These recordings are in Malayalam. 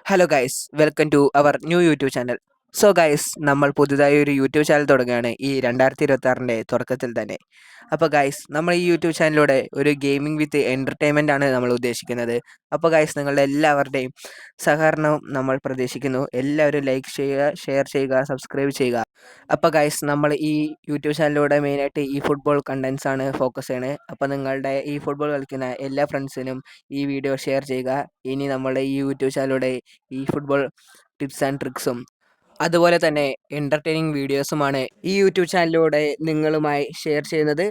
Hello guys, welcome to our new YouTube channel. So guys, നമ്മൾ പുതുതായി ഒരു യൂട്യൂബ് ചാനൽ തുടങ്ങുകയാണ് ഈ 2026 തുടക്കത്തിൽ തന്നെ. അപ്പോൾ ഗൈസ്, നമ്മൾ ഈ യൂട്യൂബ് ചാനലിലൂടെ ഒരു ഗെയിമിംഗ് വിത്ത് എൻ്റർടൈൻമെൻ്റ് ആണ് നമ്മൾ ഉദ്ദേശിക്കുന്നത്. അപ്പോൾ ഗൈസ്, നിങ്ങളുടെ എല്ലാവരുടെയും സഹകരണവും നമ്മൾ പ്രതീക്ഷിക്കുന്നു. എല്ലാവരും ലൈക്ക് ചെയ്യുക, ഷെയർ ചെയ്യുക, സബ്സ്ക്രൈബ് ചെയ്യുക. അപ്പോൾ ഗൈസ്, നമ്മൾ ഈ യൂട്യൂബ് ചാനലിലൂടെ മെയിനായിട്ട് ഈ ഫുട്ബോൾ കണ്ടൻസ് ആണ് ഫോക്കസ് ചെയ്യണത്. അപ്പോൾ നിങ്ങളുടെ ഈ ഫുട്ബോൾ കളിക്കുന്ന എല്ലാ ഫ്രണ്ട്സിനും ഈ വീഡിയോ ഷെയർ ചെയ്യുക. ഇനി നമ്മുടെ ഈ യൂട്യൂബ് ചാനലിലൂടെ ഈ ഫുട്ബോൾ ടിപ്സ് ആൻഡ് ട്രിക്സും അതുപോലെ തന്നെ എൻ്റർടൈനിങ് വീഡിയോസുമാണ് ഈ യൂട്യൂബ് ചാനലിലൂടെ നിങ്ങളുമായി ഷെയർ ചെയ്യുന്നത്.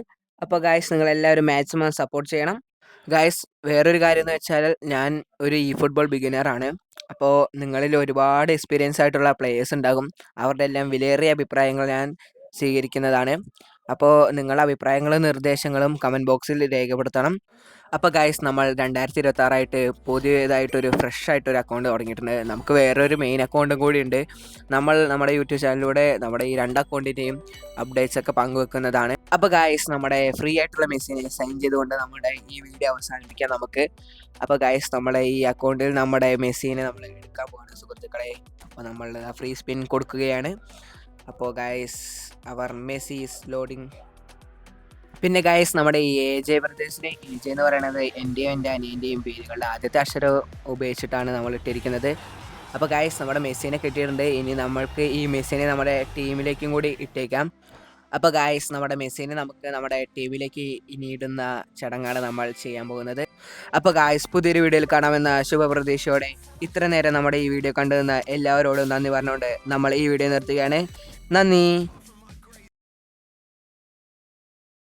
അപ്പോൾ ഗായ്സ്, നിങ്ങളെല്ലാവരും മാക്സിമം സപ്പോർട്ട് ചെയ്യണം. ഗായ്സ്, വേറൊരു കാര്യം എന്ന് വെച്ചാൽ ഞാൻ ഒരു ഈ ഫുട്ബോൾ ബിഗിനറാണ്. അപ്പോൾ നിങ്ങളിൽ ഒരുപാട് എക്സ്പീരിയൻസ് ആയിട്ടുള്ള പ്ലേയേഴ്സ് ഉണ്ടാകും. അവരുടെ എല്ലാം വിലയേറിയ അഭിപ്രായങ്ങൾ ഞാൻ സ്വീകരിക്കുന്നതാണ്. അപ്പോൾ നിങ്ങളുടെ അഭിപ്രായങ്ങളും നിർദ്ദേശങ്ങളും കമൻറ്റ് ബോക്സിൽ രേഖപ്പെടുത്തണം. അപ്പോൾ ഗൈസ്, നമ്മൾ 2026 പുതിയതായിട്ടൊരു ഫ്രഷ് ആയിട്ടൊരു അക്കൗണ്ട് തുടങ്ങിയിട്ടുണ്ട്. നമുക്ക് വേറൊരു മെയിൻ അക്കൗണ്ടും കൂടി ഉണ്ട്. നമ്മൾ നമ്മുടെ യൂട്യൂബ് ചാനലിലൂടെ നമ്മുടെ ഈ 2 അക്കൗണ്ടിൻ്റെയും അപ്ഡേറ്റ്സ് ഒക്കെ പങ്കുവെക്കുന്നതാണ്. അപ്പോൾ ഗൈസ്, നമ്മുടെ ഫ്രീ ആയിട്ടുള്ള മെസ്സേജ് സൈൻ ചെയ്തുകൊണ്ട് നമ്മുടെ ഈ വീഡിയോ അവസാനിപ്പിക്കാം നമുക്ക്. അപ്പോൾ ഗൈസ്, നമ്മുടെ ഈ അക്കൗണ്ടിൽ നമ്മുടെ മെസ്സിനെ നമ്മൾ എടുക്കാൻ പോകുന്ന സുഹൃത്തുക്കളെ, അപ്പോൾ നമ്മൾ ഫ്രീ സ്പിൻ കൊടുക്കുകയാണ്. അപ്പോൾ guys, our Messi is loading. പിന്നെ ഗൈസ്, നമ്മുടെ ഈ AJ ബ്രദേഴ്സിൻ്റെ AJ എന്ന് പറയുന്നത് എൻ്റെയും എൻ്റെ അനിയൻ്റെയും പേരുകളുടെ ആദ്യത്തെ അക്ഷരം ഉപയോഗിച്ചിട്ടാണ് നമ്മൾ ഇട്ടിരിക്കുന്നത്. അപ്പോൾ ഗൈസ്, നമ്മുടെ മെസ്സിനെ കിട്ടിയിട്ടുണ്ട്. ഇനി നമ്മൾക്ക് ഈ മെസ്സിനെ നമ്മുടെ ടീമിലേക്കും കൂടി ഇട്ടേക്കാം. അപ്പോൾ ഗൈസ്, നമ്മുടെ മെസ്സിനെ നമുക്ക് നമ്മുടെ ടീമിലേക്ക് ഇനി ഇടുന്ന ചടങ്ങാണ് നമ്മൾ ചെയ്യാൻ പോകുന്നത്. അപ്പോൾ ഗൈസ്, പുതിയൊരു വീഡിയോയിൽ കാണാമെന്ന ശുഭപ്രതീക്ഷയോടെ ഇത്ര നേരം നമ്മുടെ ഈ വീഡിയോ കണ്ടുനിന്ന എല്ലാവരോടും നന്ദി പറഞ്ഞുകൊണ്ട് നമ്മൾ ഈ വീഡിയോ നിർത്തുകയാണ്. നന്ദി.